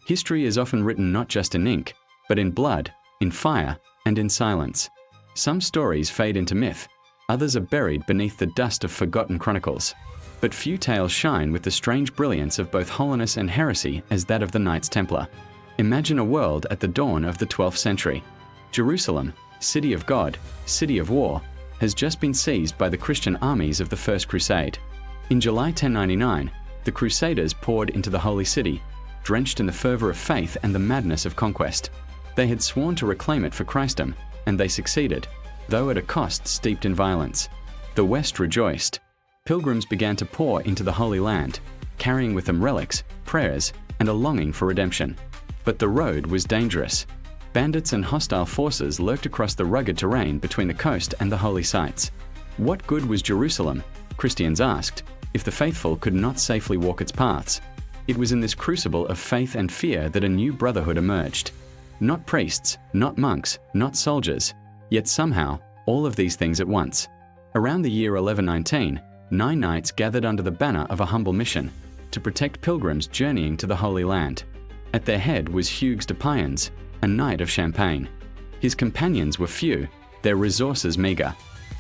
History is often written not just in ink, but in blood, in fire, and in silence. Some stories fade into myth, others are buried beneath the dust of forgotten chronicles. But few tales shine with the strange brilliance of both holiness and heresy as that of the Knights Templar. Imagine a world at the dawn of the 12th century. Jerusalem, city of God, city of war, has just been seized by the Christian armies of the First Crusade. In July 1099, the Crusaders poured into the Holy City, drenched in the fervor of faith and the madness of conquest. They had sworn to reclaim it for Christendom, and they succeeded, though at a cost steeped in violence. The West rejoiced. Pilgrims began to pour into the Holy Land, carrying with them relics, prayers, and a longing for redemption. But the road was dangerous. Bandits and hostile forces lurked across the rugged terrain between the coast and the holy sites. What good was Jerusalem, Christians asked, if the faithful could not safely walk its paths? It was in this crucible of faith and fear that a new brotherhood emerged. Not priests, not monks, not soldiers, yet somehow, all of these things at once. Around the year 1119, 9 knights gathered under the banner of a humble mission, to protect pilgrims journeying to the Holy Land. At their head was Hugues de Payens, a knight of Champagne. His companions were few, their resources meagre,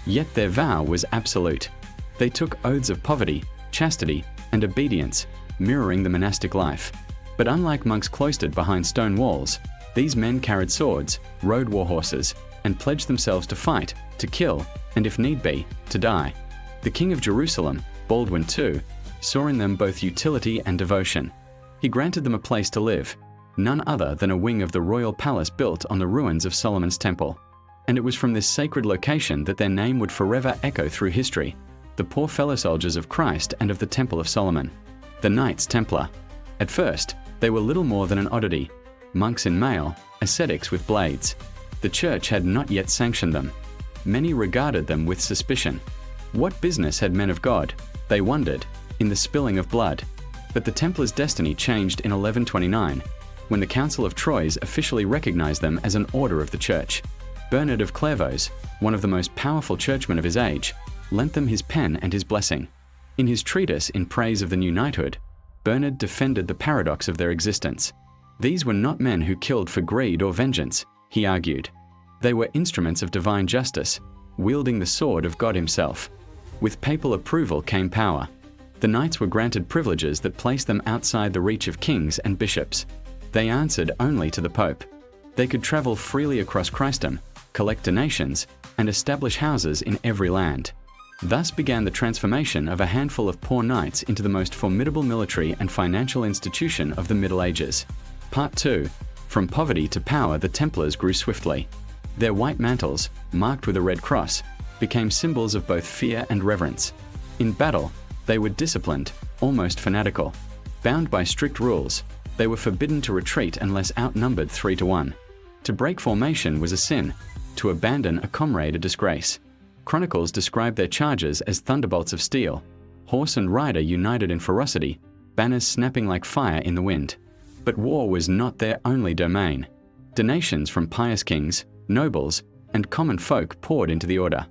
yet their vow was absolute. They took oaths of poverty, chastity, and obedience, mirroring the monastic life. But unlike monks cloistered behind stone walls, these men carried swords, rode war horses, and pledged themselves to fight, to kill, and if need be, to die. The King of Jerusalem, Baldwin II, saw in them both utility and devotion. He granted them a place to live, none other than a wing of the royal palace built on the ruins of Solomon's temple. And it was from this sacred location that their name would forever echo through history, the poor fellow soldiers of Christ and of the Temple of Solomon, the Knights Templar. At first, they were little more than an oddity, monks in mail, ascetics with blades. The church had not yet sanctioned them. Many regarded them with suspicion. What business had men of God, they wondered, in the spilling of blood? But the Templars' destiny changed in 1129, when the Council of Troyes officially recognized them as an order of the Church. Bernard of Clairvaux, one of the most powerful churchmen of his age, lent them his pen and his blessing. In his treatise in praise of the new knighthood, Bernard defended the paradox of their existence. These were not men who killed for greed or vengeance, he argued. They were instruments of divine justice, wielding the sword of God himself. With papal approval came power. The knights were granted privileges that placed them outside the reach of kings and bishops. They answered only to the Pope. They could travel freely across Christendom, collect donations, and establish houses in every land. Thus began the transformation of a handful of poor knights into the most formidable military and financial institution of the Middle Ages. Part 2. From poverty to power, the Templars grew swiftly. Their white mantles, marked with a red cross, became symbols of both fear and reverence. In battle, they were disciplined, almost fanatical. Bound by strict rules, they were forbidden to retreat unless outnumbered 3 to 1. To break formation was a sin, to abandon a comrade a disgrace. Chronicles describe their charges as thunderbolts of steel, horse and rider united in ferocity, banners snapping like fire in the wind. But war was not their only domain. Donations from pious kings, nobles, and common folk poured into the order.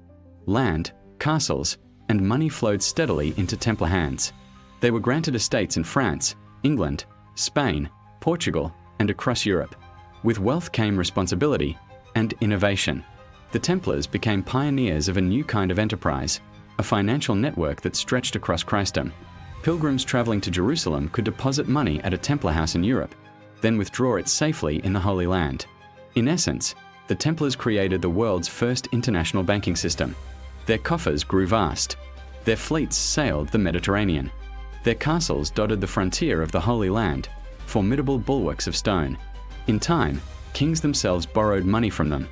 Land, castles, and money flowed steadily into Templar hands. They were granted estates in France, England, Spain, Portugal, and across Europe. With wealth came responsibility and innovation. The Templars became pioneers of a new kind of enterprise, a financial network that stretched across Christendom. Pilgrims traveling to Jerusalem could deposit money at a Templar house in Europe, then withdraw it safely in the Holy Land. In essence, the Templars created the world's first international banking system. Their coffers grew vast. Their fleets sailed the Mediterranean. Their castles dotted the frontier of the Holy Land, formidable bulwarks of stone. In time, kings themselves borrowed money from them.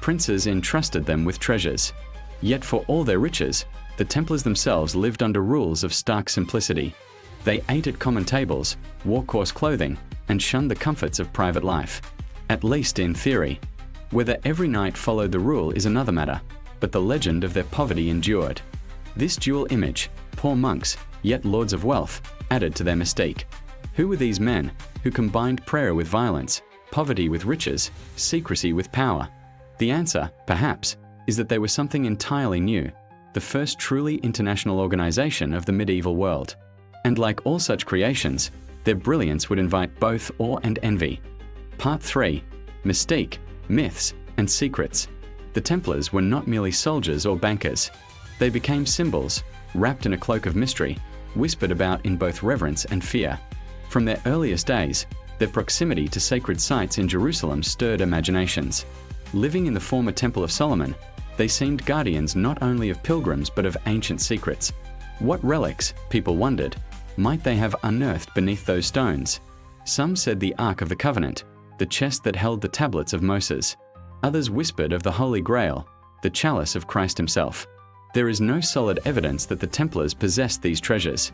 Princes entrusted them with treasures. Yet for all their riches, the Templars themselves lived under rules of stark simplicity. They ate at common tables, wore coarse clothing, and shunned the comforts of private life. At least in theory. Whether every knight followed the rule is another matter, but the legend of their poverty endured. This dual image, poor monks, yet lords of wealth, added to their mystique. Who were these men who combined prayer with violence, poverty with riches, secrecy with power? The answer, perhaps, is that they were something entirely new, the first truly international organization of the medieval world. And like all such creations, Their brilliance would invite both awe and envy. Part 3. Mystique, Myths, and Secrets. The Templars were not merely soldiers or bankers. They became symbols, wrapped in a cloak of mystery, whispered about in both reverence and fear. From their earliest days, their proximity to sacred sites in Jerusalem stirred imaginations. Living in the former Temple of Solomon, they seemed guardians not only of pilgrims but of ancient secrets. What relics, people wondered, might they have unearthed beneath those stones? Some said the Ark of the Covenant, the chest that held the tablets of Moses. Others whispered of the Holy Grail, the chalice of Christ himself. There is no solid evidence that the Templars possessed these treasures.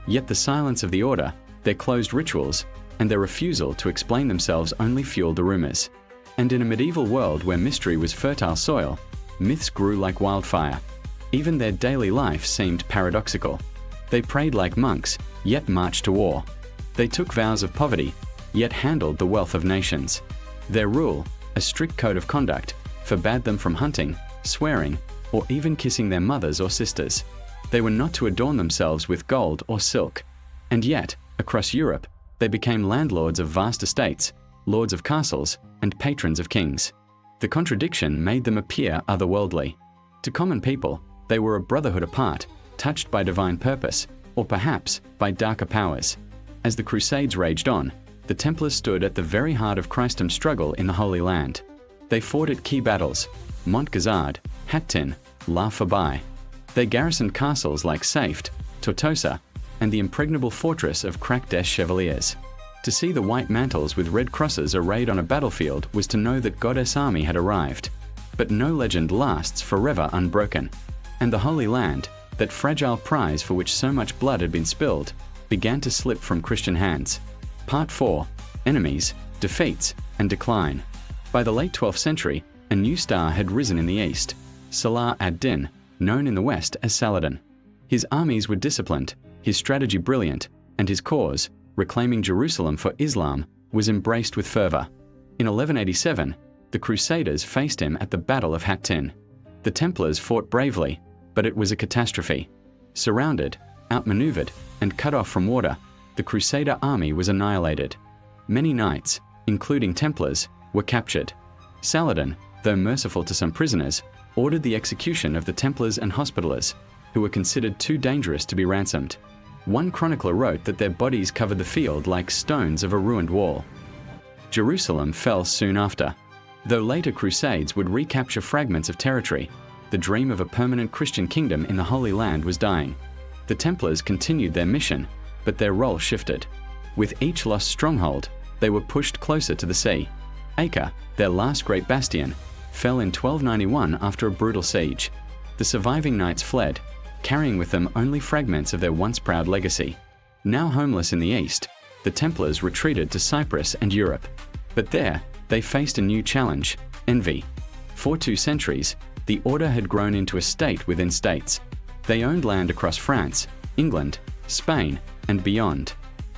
Yet the silence of the order, their closed rituals, and their refusal to explain themselves only fueled the rumors. And in a medieval world where mystery was fertile soil, myths grew like wildfire. Even their daily life seemed paradoxical. They prayed like monks, yet marched to war. They took vows of poverty, yet handled the wealth of nations. Their rule, a strict code of conduct, forbade them from hunting, swearing, or even kissing their mothers or sisters. They were not to adorn themselves with gold or silk. And yet, across Europe, they became landlords of vast estates, lords of castles, and patrons of kings. The contradiction made them appear otherworldly. To common people, they were a brotherhood apart, touched by divine purpose, or perhaps by darker powers. As the Crusades raged on, the Templars stood at the very heart of Christendom's struggle in the Holy Land. They fought at key battles, Montgazard, Hattin, La Fabaye. They garrisoned castles like Safed, Tortosa, and the impregnable fortress of Crac des Chevaliers. To see the white mantles with red crosses arrayed on a battlefield was to know that God's army had arrived. But no legend lasts forever unbroken. And the Holy Land, that fragile prize for which so much blood had been spilled, began to slip from Christian hands. Part 4. Enemies, Defeats, and Decline. By the late 12th century, a new star had risen in the east, Salah ad-Din, known in the west as Saladin. His armies were disciplined, his strategy brilliant, and his cause, reclaiming Jerusalem for Islam, was embraced with fervor. In 1187, the Crusaders faced him at the Battle of Hattin. The Templars fought bravely, but it was a catastrophe. Surrounded, outmaneuvered, and cut off from water, the Crusader army was annihilated. Many knights, including Templars, were captured. Saladin, though merciful to some prisoners, ordered the execution of the Templars and Hospitallers, who were considered too dangerous to be ransomed. One chronicler wrote that their bodies covered the field like stones of a ruined wall. Jerusalem fell soon after. Though later Crusades would recapture fragments of territory, the dream of a permanent Christian kingdom in the Holy Land was dying. The Templars continued their mission, but their role shifted. With each lost stronghold, they were pushed closer to the sea. Acre, their last great bastion, fell in 1291 after a brutal siege. The surviving knights fled, carrying with them only fragments of their once proud legacy. Now homeless in the east, the Templars retreated to Cyprus and Europe. But there, they faced a new challenge: envy. For 2 centuries, the order had grown into a state within states. They owned land across France, England, Spain, and beyond.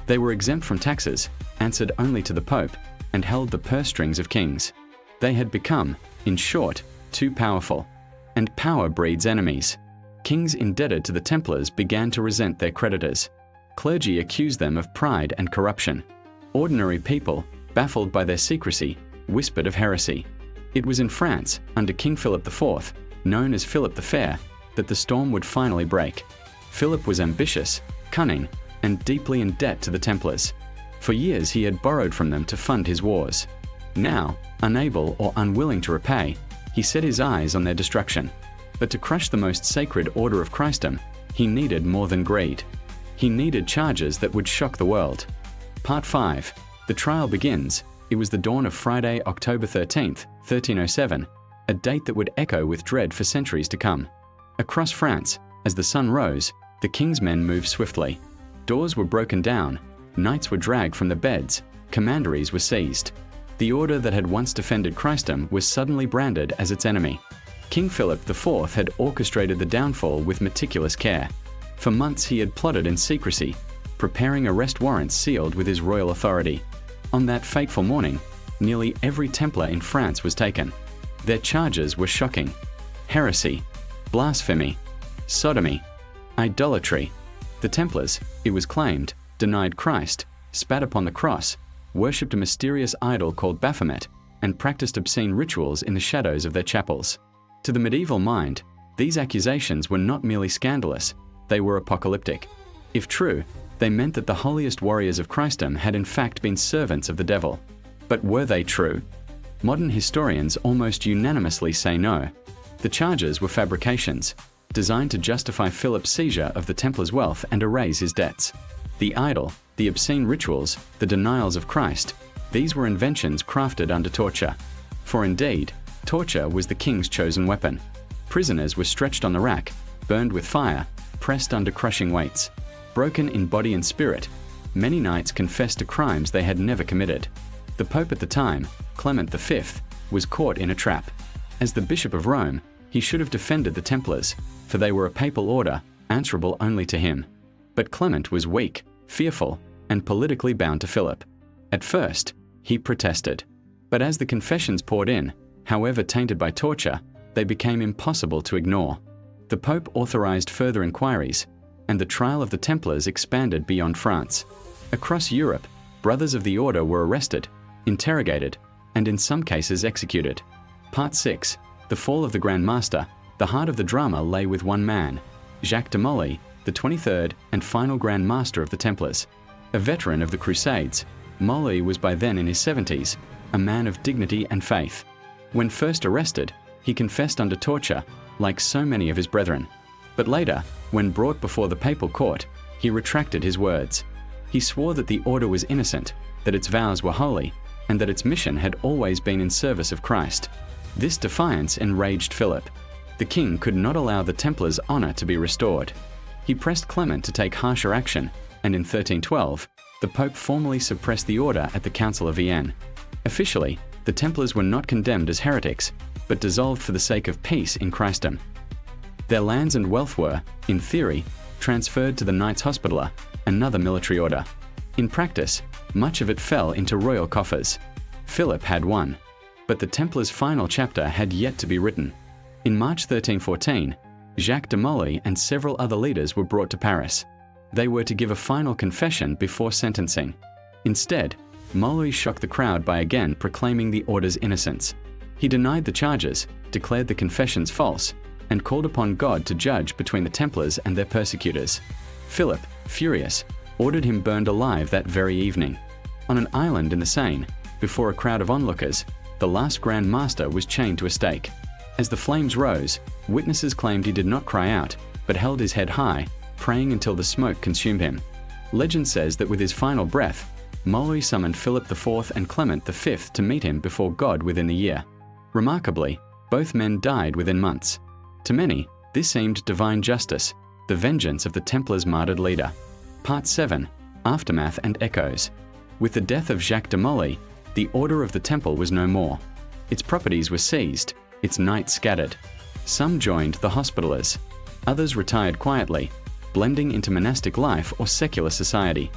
They were exempt from taxes, answered only to the Pope, and held the purse strings of kings. They had become, in short, too powerful. And power breeds enemies. Kings indebted to the Templars began to resent their creditors. Clergy accused them of pride and corruption. Ordinary people, baffled by their secrecy, whispered of heresy. It was in France, under King Philip IV, known as Philip the Fair, that the storm would finally break. Philip was ambitious, cunning, and deeply in debt to the Templars. For years he had borrowed from them to fund his wars. Now, unable or unwilling to repay, he set his eyes on their destruction. But to crush the most sacred order of Christendom, he needed more than greed. He needed charges that would shock the world. Part 5. The trial begins. It was the dawn of Friday, October 13th, 1307, a date that would echo with dread for centuries to come. Across France, as the sun rose, the king's men moved swiftly. Doors were broken down, knights were dragged from their beds, commanderies were seized. The order that had once defended Christendom was suddenly branded as its enemy. King Philip IV had orchestrated the downfall with meticulous care. For months he had plotted in secrecy, preparing arrest warrants sealed with his royal authority. On that fateful morning, nearly every Templar in France was taken. Their charges were shocking: heresy, blasphemy, sodomy, idolatry. The Templars, it was claimed, denied Christ, spat upon the cross, worshipped a mysterious idol called Baphomet, and practiced obscene rituals in the shadows of their chapels. To the medieval mind, these accusations were not merely scandalous, they were apocalyptic. If true, they meant that the holiest warriors of Christendom had in fact been servants of the devil. But were they true? Modern historians almost unanimously say no. The charges were fabrications, designed to justify Philip's seizure of the Templars' wealth and erase his debts. The idol, the obscene rituals, the denials of Christ, these were inventions crafted under torture. For indeed, torture was the king's chosen weapon. Prisoners were stretched on the rack, burned with fire, pressed under crushing weights. Broken in body and spirit, many knights confessed to crimes they had never committed. The Pope at the time, Clement V, was caught in a trap. As the Bishop of Rome, he should have defended the Templars, for they were a papal order, answerable only to him. But Clement was weak, fearful, and politically bound to Philip. At first, he protested. But as the confessions poured in, however tainted by torture, they became impossible to ignore. The Pope authorized further inquiries, and the trial of the Templars expanded beyond France. Across Europe, brothers of the order were arrested, interrogated, and in some cases executed. Part 6. The Fall of the Grand Master. The heart of the drama lay with one man, Jacques de Molay, the 23rd and final Grand Master of the Templars. A veteran of the Crusades, Molay was by then in his 70s, a man of dignity and faith. When first arrested, he confessed under torture, like so many of his brethren. But later, when brought before the papal court, he retracted his words. He swore that the order was innocent, that its vows were holy, and that its mission had always been in service of Christ. This defiance enraged Philip. The king could not allow the Templars' honor to be restored. He pressed Clement to take harsher action, and in 1312, the Pope formally suppressed the order at the Council of Vienne. Officially, the Templars were not condemned as heretics, but dissolved for the sake of peace in Christendom. Their lands and wealth were, in theory, transferred to the Knights Hospitaller, another military order. In practice, much of it fell into royal coffers. Philip had won, but the Templars' final chapter had yet to be written. In March 1314, Jacques de Molay and several other leaders were brought to Paris. They were to give a final confession before sentencing. Instead, Molay shocked the crowd by again proclaiming the order's innocence. He denied the charges, declared the confessions false, and called upon God to judge between the Templars and their persecutors. Philip, furious, ordered him burned alive that very evening. On an island in the Seine, before a crowd of onlookers, the last Grand Master was chained to a stake. As the flames rose, witnesses claimed he did not cry out, but held his head high, praying until the smoke consumed him. Legend says that with his final breath, Molay summoned Philip IV and Clement V to meet him before God within the year. Remarkably, both men died within months. To many, this seemed divine justice, the vengeance of the Templars' martyred leader. Part 7. Aftermath and Echoes. With the death of Jacques de Molay, the Order of the Temple was no more. Its properties were seized, its knights scattered. Some joined the Hospitallers. Others retired quietly, blending into monastic life or secular society.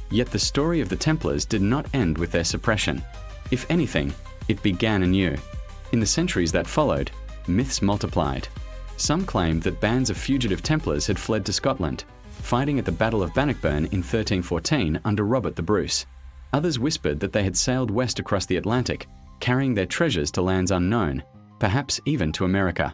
Yet the story of the Templars did not end with their suppression. If anything, it began anew. In the centuries that followed, myths multiplied. Some claimed that bands of fugitive Templars had fled to Scotland, fighting at the Battle of Bannockburn in 1314 under Robert the Bruce. Others whispered that they had sailed west across the Atlantic, carrying their treasures to lands unknown, perhaps even to America.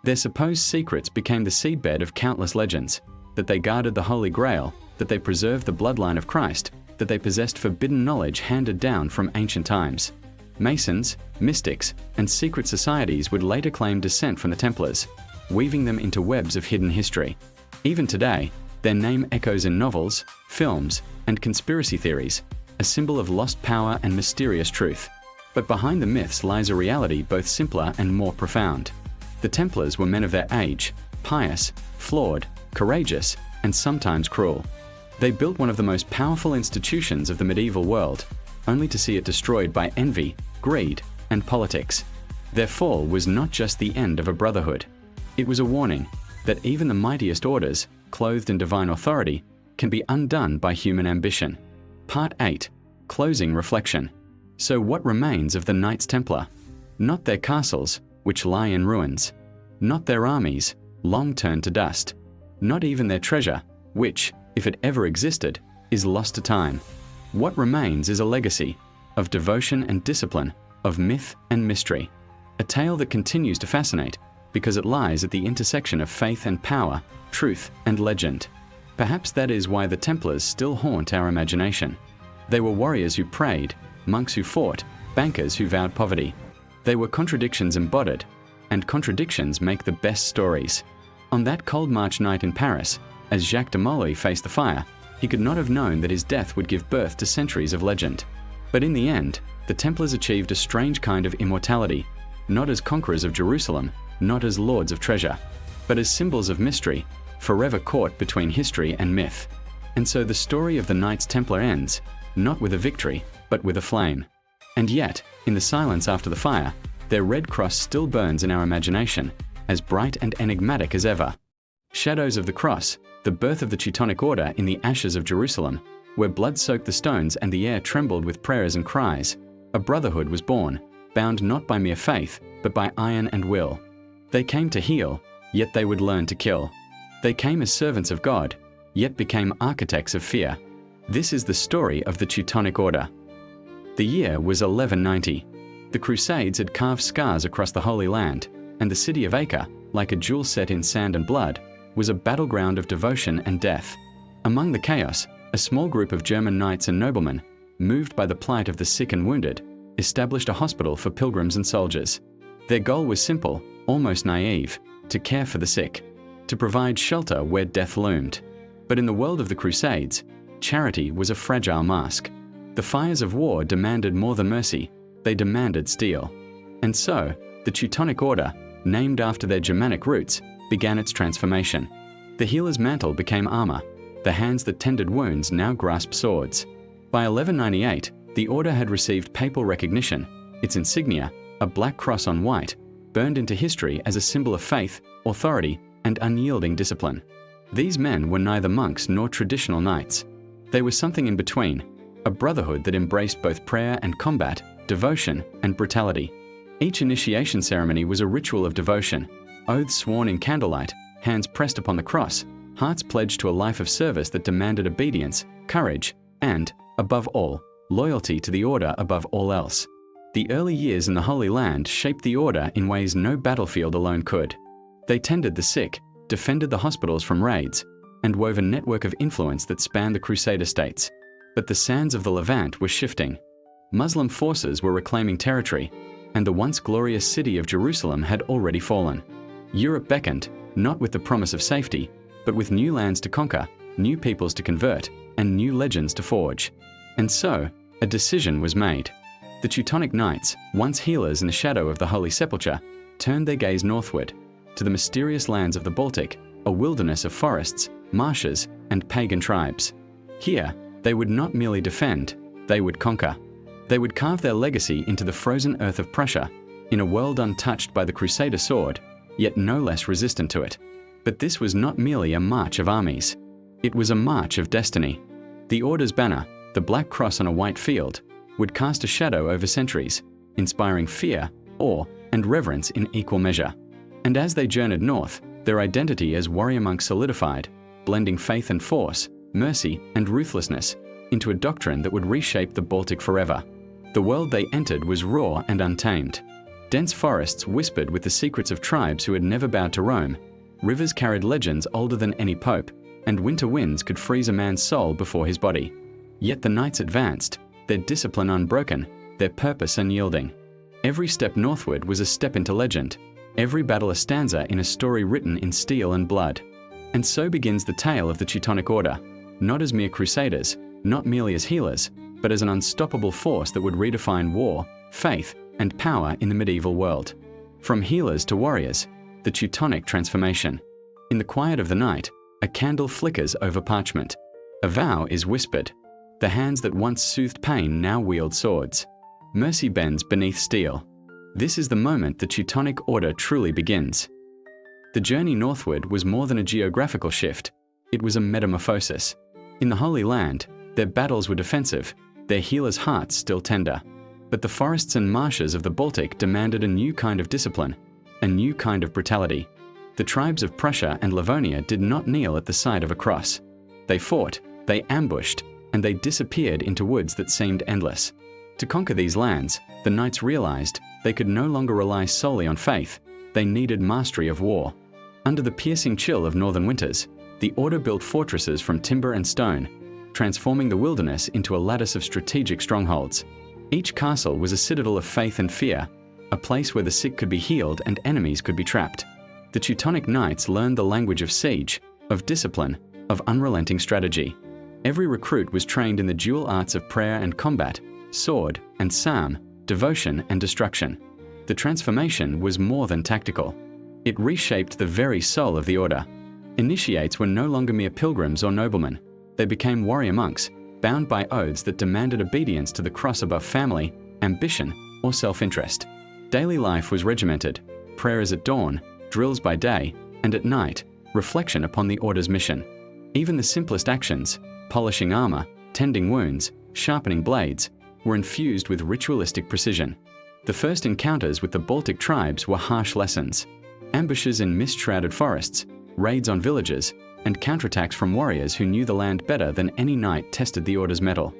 Their supposed secrets became the seedbed of countless legends, that they guarded the Holy Grail, that they preserved the bloodline of Christ, that they possessed forbidden knowledge handed down from ancient times. Masons, mystics, and secret societies would later claim descent from the Templars, weaving them into webs of hidden history. Even today, their name echoes in novels, films, and conspiracy theories, a symbol of lost power and mysterious truth. But behind the myths lies a reality both simpler and more profound. The Templars were men of their age, pious, flawed, courageous, and sometimes cruel. They built one of the most powerful institutions of the medieval world, only to see it destroyed by envy, greed, and politics. Their fall was not just the end of a brotherhood. It was a warning that even the mightiest orders, clothed in divine authority, can be undone by human ambition. Part 8. Closing reflection. So what remains of the Knights Templar? Not their castles, which lie in ruins. Not their armies, long turned to dust. Not even their treasure, which, if it ever existed, is lost to time. What remains is a legacy of devotion and discipline, of myth and mystery. A tale that continues to fascinate because it lies at the intersection of faith and power, truth and legend. Perhaps that is why the Templars still haunt our imagination. They were warriors who prayed, monks who fought, bankers who vowed poverty. They were contradictions embodied, and contradictions make the best stories. On that cold March night in Paris, as Jacques de Molay faced the fire, he could not have known that his death would give birth to centuries of legend. But in the end, the Templars achieved a strange kind of immortality, not as conquerors of Jerusalem, not as lords of treasure, but as symbols of mystery, forever caught between history and myth. And so the story of the Knights Templar ends, not with a victory, but with a flame. And yet, in the silence after the fire, their red cross still burns in our imagination, as bright and enigmatic as ever. Shadows of the cross, the birth of the Teutonic Order in the ashes of Jerusalem, where blood soaked the stones and the air trembled with prayers and cries. A brotherhood was born, bound not by mere faith, but by iron and will. They came to heal, yet they would learn to kill. They came as servants of God, yet became architects of fear. This is the story of the Teutonic Order. The year was 1190. The Crusades had carved scars across the Holy Land, and the city of Acre, like a jewel set in sand and blood, was a battleground of devotion and death. Among the chaos, a small group of German knights and noblemen, moved by the plight of the sick and wounded, established a hospital for pilgrims and soldiers. Their goal was simple, almost naive: to care for the sick, to provide shelter where death loomed. But in the world of the Crusades, charity was a fragile mask. The fires of war demanded more than mercy, they demanded steel. And so, the Teutonic Order, named after their Germanic roots, began its transformation. The healer's mantle became armor. The hands that tended wounds now grasped swords. By 1198, the order had received papal recognition. Its insignia, a black cross on white, burned into history as a symbol of faith, authority, and unyielding discipline. These men were neither monks nor traditional knights. They were something in between, a brotherhood that embraced both prayer and combat, devotion and brutality. Each initiation ceremony was a ritual of devotion, oaths sworn in candlelight, hands pressed upon the cross, hearts pledged to a life of service that demanded obedience, courage, and, above all, loyalty to the order above all else. The early years in the Holy Land shaped the order in ways no battlefield alone could. They tended the sick, defended the hospitals from raids, and wove a network of influence that spanned the Crusader states. But the sands of the Levant were shifting. Muslim forces were reclaiming territory, and the once glorious city of Jerusalem had already fallen. Europe beckoned, not with the promise of safety, but with new lands to conquer, new peoples to convert, and new legends to forge. And so, a decision was made. The Teutonic Knights, once healers in the shadow of the Holy Sepulchre, turned their gaze northward, to the mysterious lands of the Baltic, a wilderness of forests, marshes, and pagan tribes. Here, they would not merely defend, they would conquer. They would carve their legacy into the frozen earth of Prussia, in a world untouched by the Crusader sword, yet no less resistant to it. But this was not merely a march of armies. It was a march of destiny. The Order's banner, the black cross on a white field, would cast a shadow over centuries, inspiring fear, awe, and reverence in equal measure. And as they journeyed north, their identity as warrior monks solidified, blending faith and force, mercy and ruthlessness, into a doctrine that would reshape the Baltic forever. The world they entered was raw and untamed. Dense forests whispered with the secrets of tribes who had never bowed to Rome. Rivers carried legends older than any pope, and winter winds could freeze a man's soul before his body. Yet the knights advanced, their discipline unbroken, their purpose unyielding. Every step northward was a step into legend, every battle a stanza in a story written in steel and blood. And so begins the tale of the Teutonic Order, not as mere crusaders, not merely as healers, but as an unstoppable force that would redefine war, faith, and power in the medieval world. From healers to warriors, the Teutonic transformation. In the quiet of the night, a candle flickers over parchment. A vow is whispered. The hands that once soothed pain now wield swords. Mercy bends beneath steel. This is the moment the Teutonic Order truly begins. The journey northward was more than a geographical shift. It was a metamorphosis. In the Holy Land, their battles were defensive, their healers' hearts still tender. But the forests and marshes of the Baltic demanded a new kind of discipline, a new kind of brutality. The tribes of Prussia and Livonia did not kneel at the side of a cross. They fought, they ambushed, and they disappeared into woods that seemed endless. To conquer these lands, the knights realized they could no longer rely solely on faith. They needed mastery of war. Under the piercing chill of northern winters, the order built fortresses from timber and stone, transforming the wilderness into a lattice of strategic strongholds. Each castle was a citadel of faith and fear, a place where the sick could be healed and enemies could be trapped. The Teutonic Knights learned the language of siege, of discipline, of unrelenting strategy. Every recruit was trained in the dual arts of prayer and combat, sword and psalm, devotion and destruction. The transformation was more than tactical. It reshaped the very soul of the order. Initiates were no longer mere pilgrims or noblemen. They became warrior monks, bound by oaths that demanded obedience to the cross above family, ambition, or self-interest. Daily life was regimented, prayers at dawn, drills by day, and at night, reflection upon the order's mission. Even the simplest actions, polishing armor, tending wounds, sharpening blades, were infused with ritualistic precision. The first encounters with the Baltic tribes were harsh lessons. Ambushes in mist-shrouded forests, raids on villages, and counterattacks from warriors who knew the land better than any knight tested the order's mettle.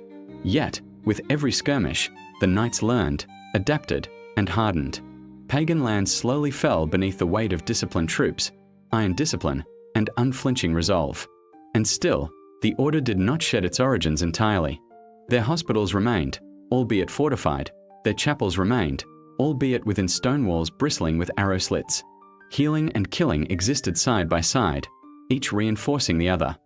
Yet, with every skirmish, the knights learned, adapted, and hardened. Pagan lands slowly fell beneath the weight of disciplined troops, iron discipline, and unflinching resolve. And still, the order did not shed its origins entirely. Their hospitals remained, albeit fortified. Their chapels remained, albeit within stone walls bristling with arrow slits. Healing and killing existed side by side, each reinforcing the other.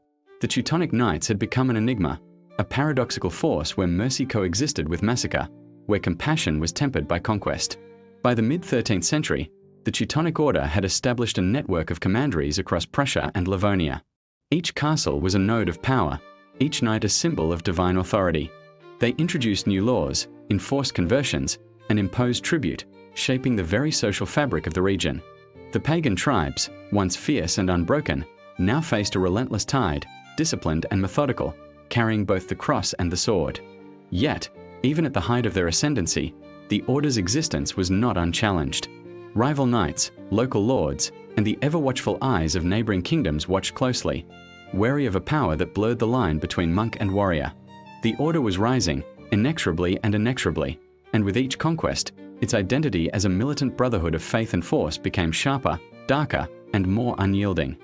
The Teutonic Knights had become an enigma, a paradoxical force where mercy coexisted with massacre, where compassion was tempered by conquest. By the mid-13th century, the Teutonic Order had established a network of commanderies across Prussia and Livonia. Each castle was a node of power, each knight a symbol of divine authority. They introduced new laws, enforced conversions, and imposed tribute, shaping the very social fabric of the region. The pagan tribes, once fierce and unbroken, now faced a relentless tide, disciplined and methodical, carrying both the cross and the sword. Yet, even at the height of their ascendancy, the order's existence was not unchallenged. Rival knights, local lords, and the ever-watchful eyes of neighboring kingdoms watched closely, wary of a power that blurred the line between monk and warrior. The order was rising, inexorably, and with each conquest, its identity as a militant brotherhood of faith and force became sharper, darker, and more unyielding.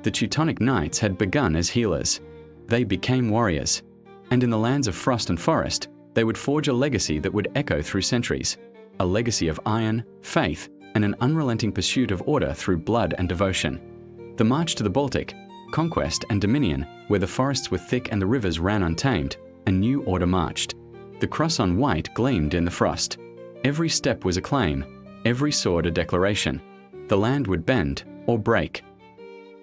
The Teutonic Knights had begun as healers. They became warriors. And in the lands of frost and forest, they would forge a legacy that would echo through centuries, a legacy of iron, faith, and an unrelenting pursuit of order through blood and devotion. The march to the Baltic, conquest and dominion, where the forests were thick and the rivers ran untamed, a new order marched. The cross on white gleamed in the frost. Every step was a claim, every sword a declaration. The land would bend or break.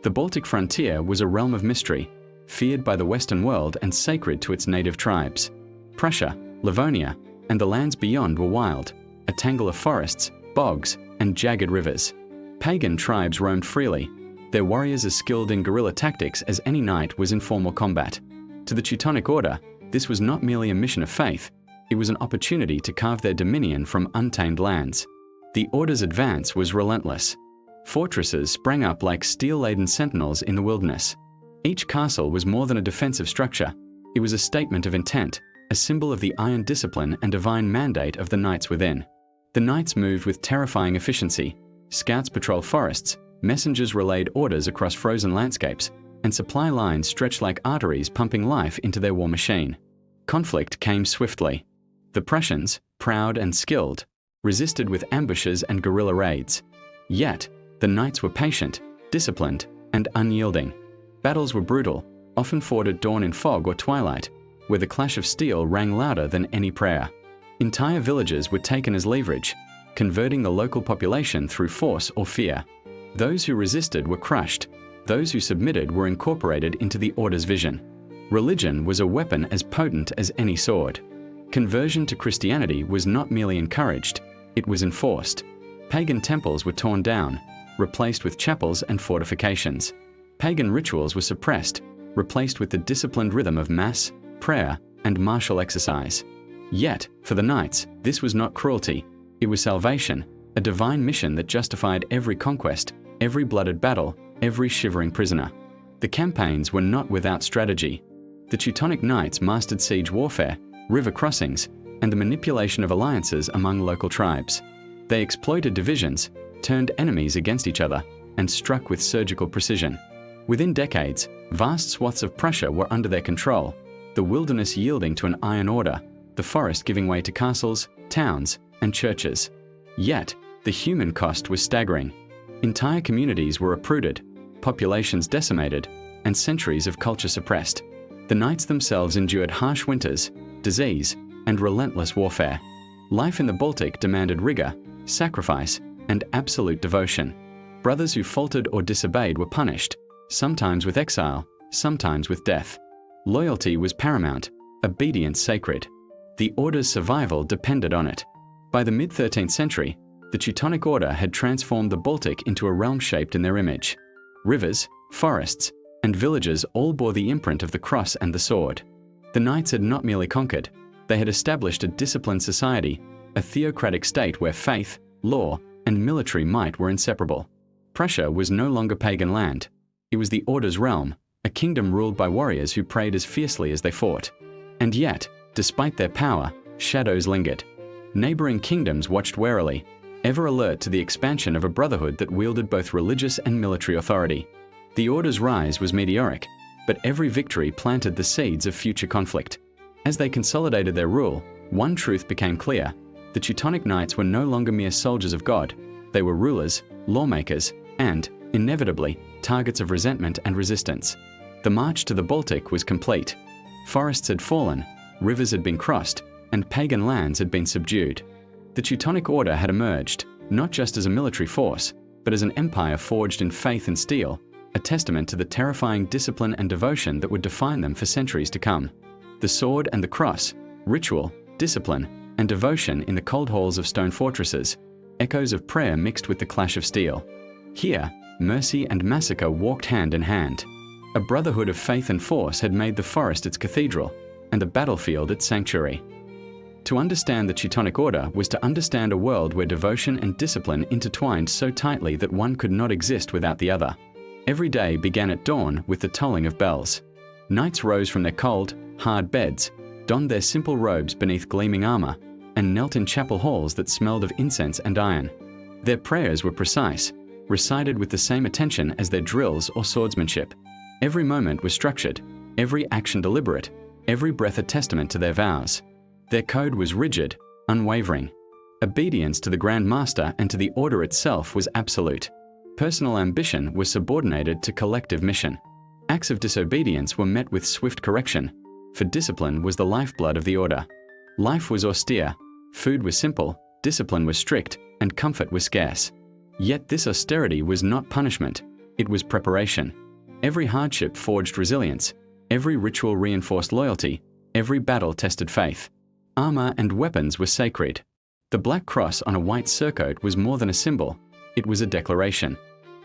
The Baltic frontier was a realm of mystery, feared by the Western world and sacred to its native tribes. Prussia, Livonia, and the lands beyond were wild, a tangle of forests, bogs, and jagged rivers. Pagan tribes roamed freely, their warriors as skilled in guerrilla tactics as any knight was in formal combat. To the Teutonic Order, this was not merely a mission of faith, it was an opportunity to carve their dominion from untamed lands. The Order's advance was relentless. Fortresses sprang up like steel-laden sentinels in the wilderness. Each castle was more than a defensive structure. It was a statement of intent, a symbol of the iron discipline and divine mandate of the knights within. The knights moved with terrifying efficiency. Scouts patrolled forests, messengers relayed orders across frozen landscapes, and supply lines stretched like arteries pumping life into their war machine. Conflict came swiftly. The Prussians, proud and skilled, resisted with ambushes and guerrilla raids. Yet, the knights were patient, disciplined, and unyielding. Battles were brutal, often fought at dawn in fog or twilight, where the clash of steel rang louder than any prayer. Entire villages were taken as leverage, converting the local population through force or fear. Those who resisted were crushed. Those who submitted were incorporated into the Order's vision. Religion was a weapon as potent as any sword. Conversion to Christianity was not merely encouraged, it was enforced. Pagan temples were torn down, replaced with chapels and fortifications. Pagan rituals were suppressed, replaced with the disciplined rhythm of mass, prayer, and martial exercise. Yet, for the knights, this was not cruelty, it was salvation, a divine mission that justified every conquest, every blooded battle, every shivering prisoner. The campaigns were not without strategy. The Teutonic Knights mastered siege warfare, river crossings, and the manipulation of alliances among local tribes. They exploited divisions, turned enemies against each other, and struck with surgical precision. Within decades, vast swaths of Prussia were under their control, the wilderness yielding to an iron order, the forest giving way to castles, towns, and churches. Yet, the human cost was staggering. Entire communities were uprooted, populations decimated, and centuries of culture suppressed. The knights themselves endured harsh winters, disease, and relentless warfare. Life in the Baltic demanded rigor, sacrifice, and absolute devotion. Brothers who faltered or disobeyed were punished, sometimes with exile, sometimes with death. Loyalty was paramount, obedience sacred. The order's survival depended on it. By the mid-13th century, the Teutonic Order had transformed the Baltic into a realm shaped in their image. Rivers, forests, and villages all bore the imprint of the cross and the sword. The knights had not merely conquered, they had established a disciplined society, a theocratic state where faith, law, and military might were inseparable. Prussia was no longer pagan land. It was the Order's realm, a kingdom ruled by warriors who prayed as fiercely as they fought. And yet, despite their power, shadows lingered. Neighboring kingdoms watched warily, ever alert to the expansion of a brotherhood that wielded both religious and military authority. The Order's rise was meteoric, but every victory planted the seeds of future conflict. As they consolidated their rule, one truth became clear. The Teutonic Knights were no longer mere soldiers of God. They were rulers, lawmakers, and, inevitably, targets of resentment and resistance. The march to the Baltic was complete. Forests had fallen, rivers had been crossed, and pagan lands had been subdued. The Teutonic Order had emerged, not just as a military force, but as an empire forged in faith and steel, a testament to the terrifying discipline and devotion that would define them for centuries to come. The sword and the cross, ritual, discipline, and devotion in the cold halls of stone fortresses, echoes of prayer mixed with the clash of steel. Here, mercy and massacre walked hand in hand. A brotherhood of faith and force had made the forest its cathedral, and the battlefield its sanctuary. To understand the Teutonic Order was to understand a world where devotion and discipline intertwined so tightly that one could not exist without the other. Every day began at dawn with the tolling of bells. Knights rose from their cold, hard beds, donned their simple robes beneath gleaming armor, and knelt in chapel halls that smelled of incense and iron. Their prayers were precise, recited with the same attention as their drills or swordsmanship. Every moment was structured, every action deliberate, every breath a testament to their vows. Their code was rigid, unwavering. Obedience to the Grand Master and to the Order itself was absolute. Personal ambition was subordinated to collective mission. Acts of disobedience were met with swift correction, for discipline was the lifeblood of the Order. Life was austere, food was simple, discipline was strict, and comfort was scarce. Yet this austerity was not punishment, it was preparation. Every hardship forged resilience, every ritual reinforced loyalty, every battle tested faith. Armor and weapons were sacred. The black cross on a white surcoat was more than a symbol, it was a declaration.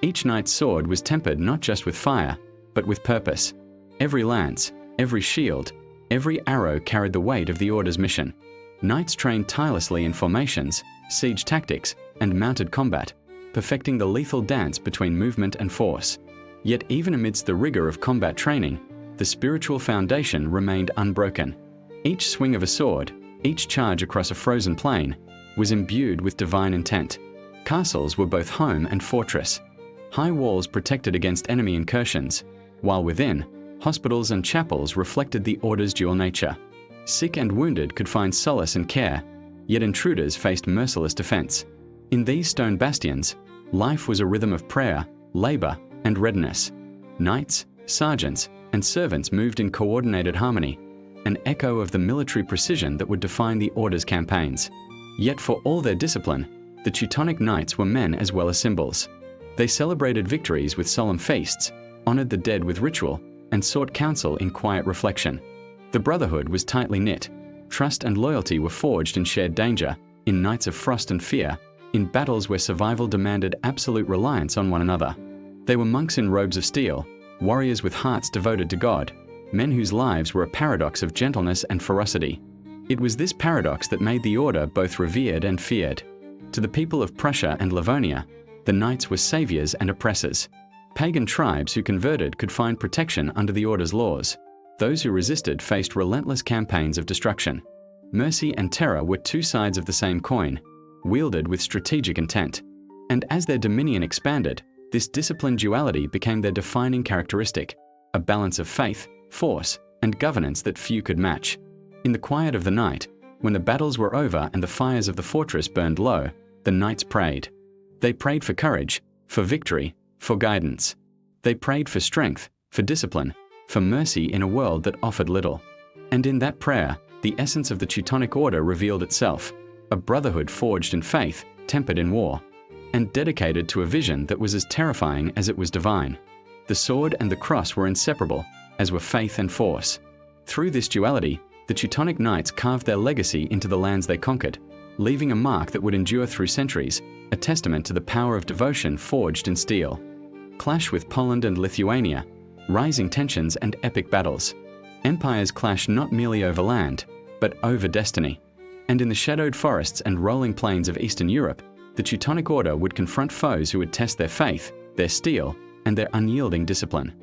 Each knight's sword was tempered not just with fire, but with purpose. Every lance, every shield, every arrow carried the weight of the Order's mission. Knights trained tirelessly in formations, siege tactics, and mounted combat, perfecting the lethal dance between movement and force. Yet even amidst the rigor of combat training, the spiritual foundation remained unbroken. Each swing of a sword, each charge across a frozen plain, was imbued with divine intent. Castles were both home and fortress. High walls protected against enemy incursions, while within, hospitals and chapels reflected the Order's dual nature. Sick and wounded could find solace and care, yet intruders faced merciless defense. In these stone bastions, life was a rhythm of prayer, labor, and readiness. Knights, sergeants, and servants moved in coordinated harmony, an echo of the military precision that would define the Order's campaigns. Yet for all their discipline, the Teutonic Knights were men as well as symbols. They celebrated victories with solemn feasts, honored the dead with ritual, and sought counsel in quiet reflection. The brotherhood was tightly knit. Trust and loyalty were forged in shared danger, in nights of frost and fear, in battles where survival demanded absolute reliance on one another. They were monks in robes of steel, warriors with hearts devoted to God, men whose lives were a paradox of gentleness and ferocity. It was this paradox that made the Order both revered and feared. To the people of Prussia and Livonia, the knights were saviors and oppressors. Pagan tribes who converted could find protection under the Order's laws. Those who resisted faced relentless campaigns of destruction. Mercy and terror were two sides of the same coin, wielded with strategic intent. And as their dominion expanded, this disciplined duality became their defining characteristic, a balance of faith, force, and governance that few could match. In the quiet of the night, when the battles were over and the fires of the fortress burned low, the knights prayed. They prayed for courage, for victory, for guidance. They prayed for strength, for discipline, for mercy in a world that offered little. And in that prayer, the essence of the Teutonic Order revealed itself, a brotherhood forged in faith, tempered in war, and dedicated to a vision that was as terrifying as it was divine. The sword and the cross were inseparable, as were faith and force. Through this duality, the Teutonic Knights carved their legacy into the lands they conquered, leaving a mark that would endure through centuries, a testament to the power of devotion forged in steel. Clash with Poland and Lithuania, rising tensions and epic battles. Empires clash not merely over land, but over destiny. And in the shadowed forests and rolling plains of Eastern Europe, the Teutonic Order would confront foes who would test their faith, their steel, and their unyielding discipline.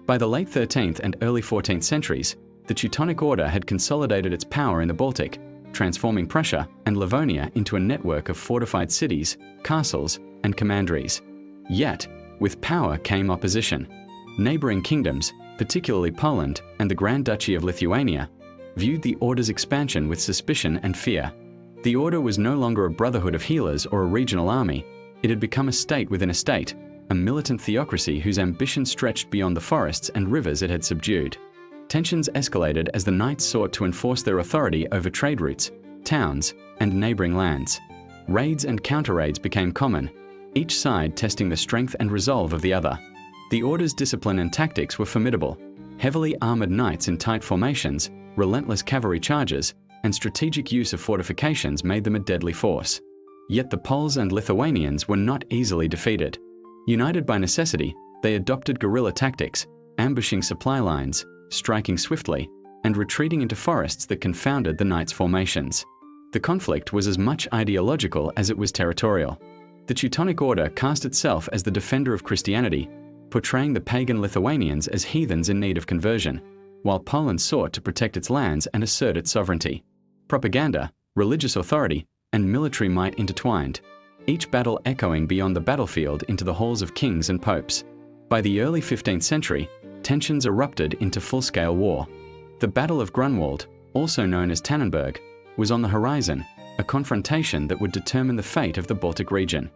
By the late 13th and early 14th centuries, the Teutonic Order had consolidated its power in the Baltic, transforming Prussia and Livonia into a network of fortified cities, castles, and commanderies. Yet, with power came opposition. Neighboring kingdoms, particularly Poland and the Grand Duchy of Lithuania, viewed the Order's expansion with suspicion and fear. The Order was no longer a brotherhood of healers or a regional army. It had become a state within a state, a militant theocracy whose ambition stretched beyond the forests and rivers it had subdued. Tensions escalated as the knights sought to enforce their authority over trade routes, towns, and neighboring lands. Raids and counter-raids became common, each side testing the strength and resolve of the other. The Order's discipline and tactics were formidable. Heavily armored knights in tight formations, relentless cavalry charges, and strategic use of fortifications made them a deadly force. Yet the Poles and Lithuanians were not easily defeated. United by necessity, they adopted guerrilla tactics, ambushing supply lines, striking swiftly, and retreating into forests that confounded the knights' formations. The conflict was as much ideological as it was territorial. The Teutonic Order cast itself as the defender of Christianity, portraying the pagan Lithuanians as heathens in need of conversion, while Poland sought to protect its lands and assert its sovereignty. Propaganda, religious authority, and military might intertwined, each battle echoing beyond the battlefield into the halls of kings and popes. By the early 15th century, tensions erupted into full-scale war. The Battle of Grunwald, also known as Tannenberg, was on the horizon, a confrontation that would determine the fate of the Baltic region.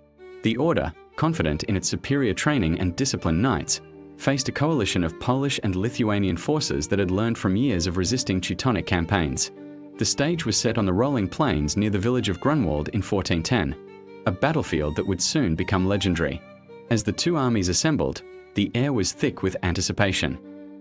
The Order, confident in its superior training and disciplined knights, faced a coalition of Polish and Lithuanian forces that had learned from years of resisting Teutonic campaigns. The stage was set on the rolling plains near the village of Grunwald in 1410, a battlefield that would soon become legendary. As the two armies assembled, the air was thick with anticipation.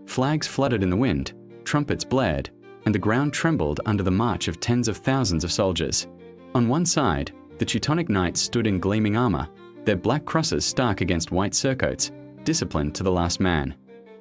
Flags fluttered in the wind, trumpets blared, and the ground trembled under the march of tens of thousands of soldiers. On one side, the Teutonic Knights stood in gleaming armor, their black crosses stark against white surcoats, disciplined to the last man.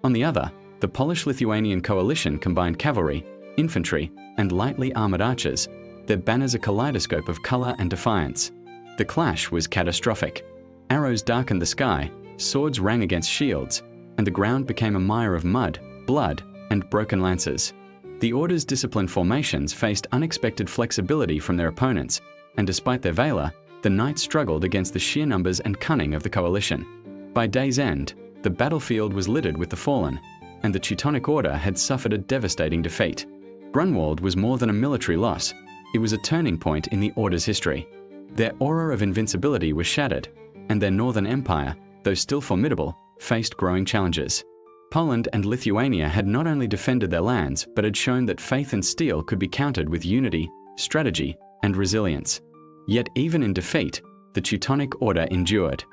On the other, the Polish-Lithuanian coalition combined cavalry, infantry, and lightly armored archers, their banners a kaleidoscope of color and defiance. The clash was catastrophic. Arrows darkened the sky, swords rang against shields, and the ground became a mire of mud, blood, and broken lances. The Order's disciplined formations faced unexpected flexibility from their opponents, and despite their valor, the knights struggled against the sheer numbers and cunning of the coalition. By day's end, the battlefield was littered with the fallen, and the Teutonic Order had suffered a devastating defeat. Grunwald was more than a military loss. It was a turning point in the Order's history. Their aura of invincibility was shattered, and their northern empire, though still formidable, faced growing challenges. Poland and Lithuania had not only defended their lands, but had shown that faith and steel could be countered with unity, strategy, and resilience. Yet even in defeat, the Teutonic Order endured.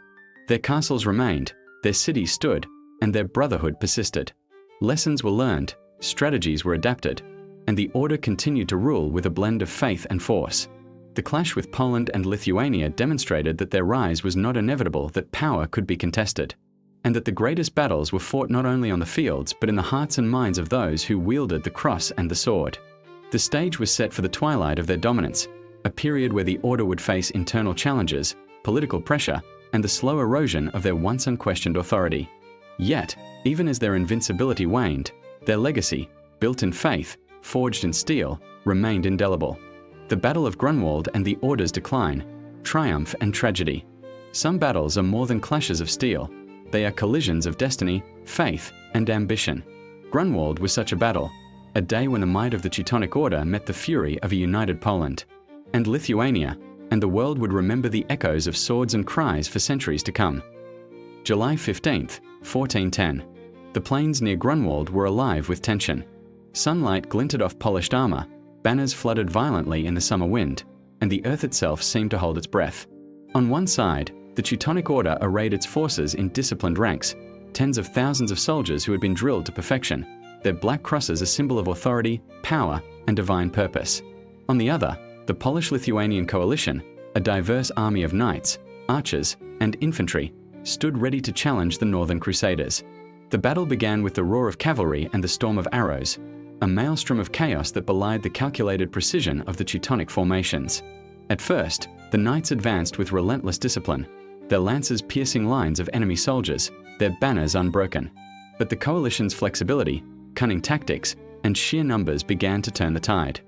Their castles remained, their cities stood, and their brotherhood persisted. Lessons were learned, strategies were adapted, and the Order continued to rule with a blend of faith and force. The clash with Poland and Lithuania demonstrated that their rise was not inevitable, that power could be contested, and that the greatest battles were fought not only on the fields but in the hearts and minds of those who wielded the cross and the sword. The stage was set for the twilight of their dominance, a period where the Order would face internal challenges, political pressure, and the slow erosion of their once unquestioned authority. Yet, even as their invincibility waned, Their legacy, built in faith, forged in steel, remained indelible. The Battle of Grunwald and the Order's decline, triumph and tragedy. Some battles are more than clashes of steel. They are collisions of destiny, faith, and ambition. Grunwald was such a battle, a day when the might of the Teutonic Order met the fury of a united Poland and Lithuania, and the world would remember the echoes of swords and cries for centuries to come. July 15th, 1410. The plains near Grunwald were alive with tension. Sunlight glinted off polished armor, banners fluttered violently in the summer wind, and the earth itself seemed to hold its breath. On one side, the Teutonic Order arrayed its forces in disciplined ranks, tens of thousands of soldiers who had been drilled to perfection, their black crosses a symbol of authority, power, and divine purpose. On the other, the Polish-Lithuanian coalition, a diverse army of knights, archers, and infantry, stood ready to challenge the Northern Crusaders. The battle began with the roar of cavalry and the storm of arrows, a maelstrom of chaos that belied the calculated precision of the Teutonic formations. At first, the knights advanced with relentless discipline, their lances piercing lines of enemy soldiers, their banners unbroken. But the coalition's flexibility, cunning tactics, and sheer numbers began to turn the tide.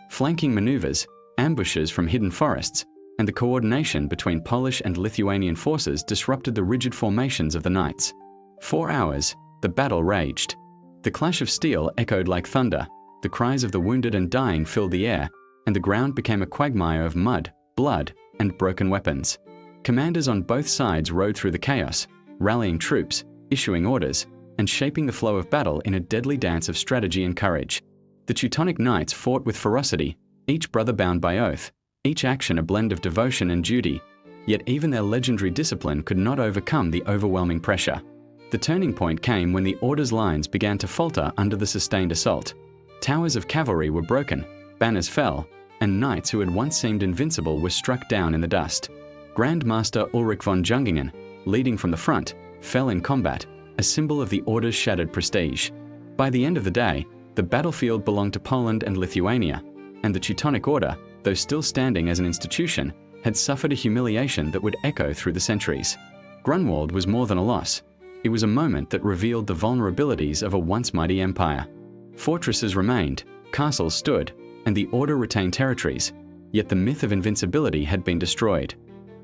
Flanking maneuvers, ambushes from hidden forests, and the coordination between Polish and Lithuanian forces disrupted the rigid formations of the knights. 4 hours, the battle raged. The clash of steel echoed like thunder, the cries of the wounded and dying filled the air, and the ground became a quagmire of mud, blood, and broken weapons. Commanders on both sides rode through the chaos, rallying troops, issuing orders, and shaping the flow of battle in a deadly dance of strategy and courage. The Teutonic Knights fought with ferocity, each brother bound by oath, each action a blend of devotion and duty, yet even their legendary discipline could not overcome the overwhelming pressure. The turning point came when the Order's lines began to falter under the sustained assault. Towers of cavalry were broken, banners fell, and knights who had once seemed invincible were struck down in the dust. Grand Master Ulrich von Jungingen, leading from the front, fell in combat, a symbol of the Order's shattered prestige. By the end of the day, the battlefield belonged to Poland and Lithuania, and the Teutonic Order, though still standing as an institution, had suffered a humiliation that would echo through the centuries. Grunwald was more than a loss. It was a moment that revealed the vulnerabilities of a once mighty empire. Fortresses remained, castles stood, and the Order retained territories, yet the myth of invincibility had been destroyed.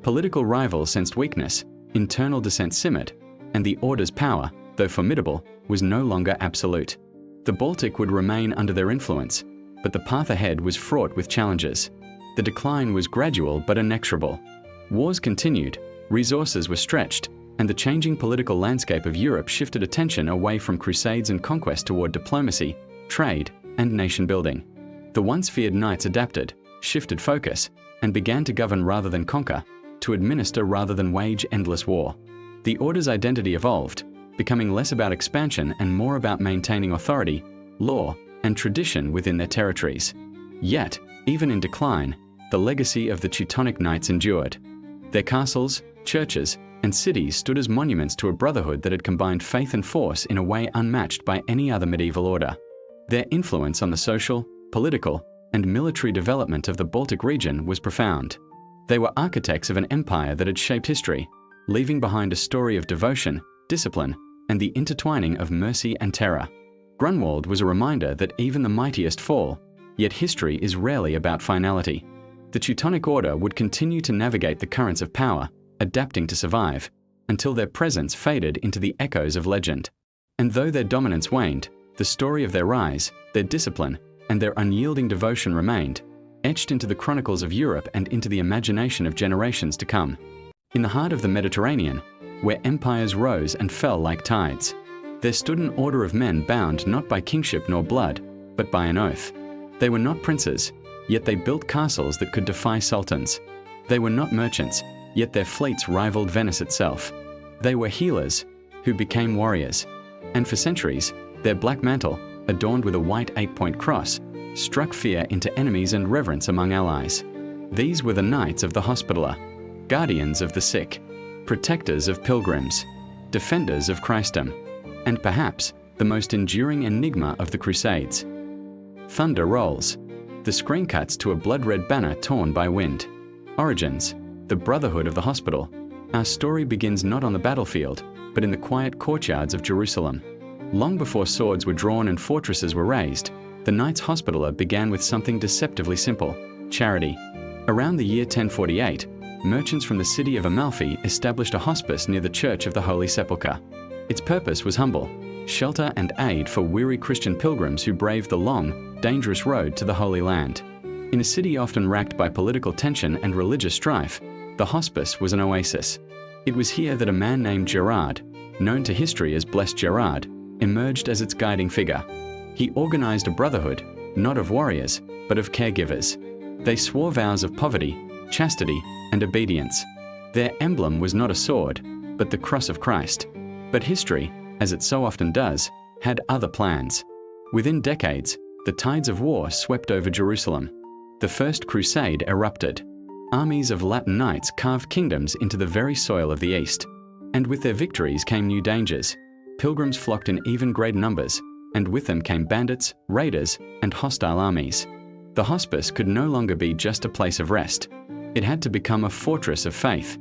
Political rivals sensed weakness, internal dissent simmered, and the Order's power, though formidable, was no longer absolute. The Baltic would remain under their influence, but the path ahead was fraught with challenges. The decline was gradual but inexorable. Wars continued, resources were stretched, and the changing political landscape of Europe shifted attention away from crusades and conquest toward diplomacy, trade, and nation building. The once feared knights adapted, shifted focus, and began to govern rather than conquer, to administer rather than wage endless war. The Order's identity evolved, becoming less about expansion and more about maintaining authority, law, and tradition within their territories. Yet, even in decline, the legacy of the Teutonic Knights endured. Their castles, churches, and cities stood as monuments to a brotherhood that had combined faith and force in a way unmatched by any other medieval order. Their influence on the social, political, and military development of the Baltic region was profound. They were architects of an empire that had shaped history, leaving behind a story of devotion, discipline, and the intertwining of mercy and terror. Grunwald was a reminder that even the mightiest fall, yet history is rarely about finality. The Teutonic Order would continue to navigate the currents of power, adapting to survive, until their presence faded into the echoes of legend. And though their dominance waned, the story of their rise, their discipline, and their unyielding devotion remained, etched into the chronicles of Europe and into the imagination of generations to come. In the heart of the Mediterranean, where empires rose and fell like tides, there stood an order of men bound not by kingship nor blood, but by an oath. They were not princes, yet they built castles that could defy sultans. They were not merchants, yet their fleets rivaled Venice itself. They were healers, who became warriors. And for centuries, their black mantle, adorned with a white 8-point cross, struck fear into enemies and reverence among allies. These were the Knights of the Hospitaller, guardians of the sick, protectors of pilgrims, defenders of Christendom, and perhaps the most enduring enigma of the Crusades. Thunder rolls. The screen cuts to a blood-red banner torn by wind. Origins, the Brotherhood of the Hospital. Our story begins not on the battlefield, but in the quiet courtyards of Jerusalem. Long before swords were drawn and fortresses were razed, the Knights Hospitaller began with something deceptively simple: charity. Around the year 1048, merchants from the city of Amalfi established a hospice near the Church of the Holy Sepulchre. Its purpose was humble: shelter and aid for weary Christian pilgrims who braved the long, dangerous road to the Holy Land. In a city often racked by political tension and religious strife, the hospice was an oasis. It was here that a man named Gerard, known to history as Blessed Gerard, emerged as its guiding figure. He organized a brotherhood, not of warriors, but of caregivers. They swore vows of poverty, chastity, and obedience. Their emblem was not a sword, but the cross of Christ. But history, as it so often does, had other plans. Within decades, the tides of war swept over Jerusalem. The First Crusade erupted. Armies of Latin knights carved kingdoms into the very soil of the East. And with their victories came new dangers. Pilgrims flocked in even greater numbers, and with them came bandits, raiders, and hostile armies. The hospice could no longer be just a place of rest. It had to become a fortress of faith.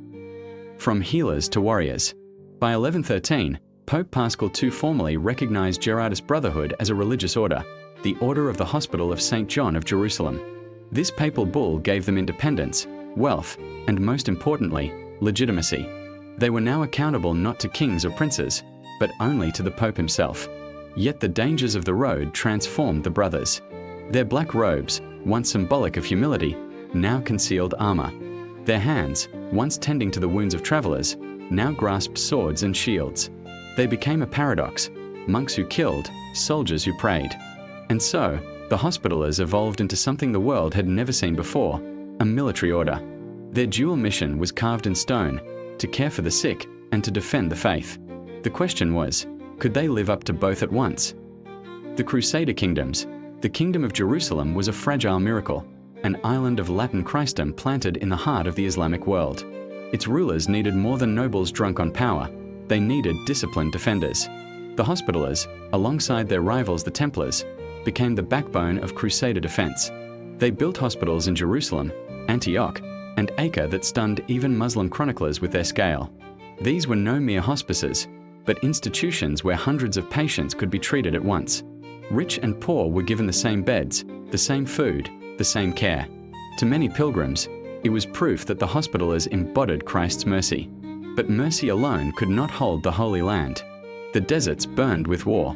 From healers to warriors. By 1113, Pope Paschal II formally recognized Gerardist Brotherhood as a religious order, the Order of the Hospital of St. John of Jerusalem. This papal bull gave them independence, wealth, and most importantly, legitimacy. They were now accountable not to kings or princes, but only to the Pope himself. Yet the dangers of the road transformed the brothers. Their black robes, once symbolic of humility, now concealed armor. Their hands, once tending to the wounds of travelers, now grasped swords and shields. They became a paradox: monks who killed, soldiers who prayed. And so, the Hospitallers evolved into something the world had never seen before: a military order. Their dual mission was carved in stone: to care for the sick and to defend the faith. The question was, could they live up to both at once? The Crusader kingdoms. The Kingdom of Jerusalem was a fragile miracle, an island of Latin Christendom planted in the heart of the Islamic world. Its rulers needed more than nobles drunk on power. They needed disciplined defenders. The Hospitallers, alongside their rivals the Templars, became the backbone of Crusader defense. They built hospitals in Jerusalem, Antioch, and Acre that stunned even Muslim chroniclers with their scale. These were no mere hospices, but institutions where hundreds of patients could be treated at once. Rich and poor were given the same beds, the same food, the same care. To many pilgrims, it was proof that the Hospitallers embodied Christ's mercy. But mercy alone could not hold the Holy Land. The deserts burned with war.